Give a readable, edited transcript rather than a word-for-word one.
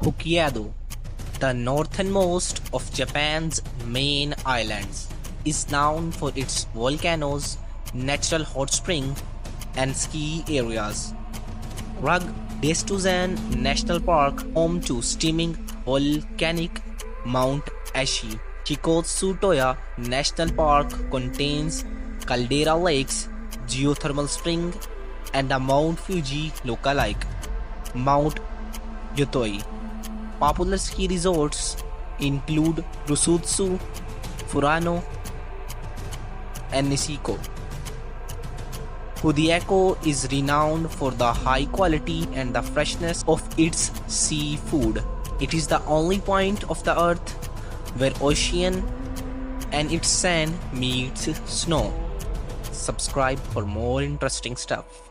Hokkaido, the northernmost of Japan's main islands, is known for its volcanoes, natural hot springs, and ski areas. Rug Destuzan National Park, home to steaming volcanic Mount Ashi. Chikotsutoya National Park contains caldera lakes, geothermal spring, and a Mount Fuji lookalike, Mount Yotoi. Popular ski resorts include Rusutsu, Furano, and Niseko. Kudiako is renowned for the high quality and the freshness of its seafood. It is the only point of the earth where ocean and its sand meets snow. Subscribe for more interesting stuff.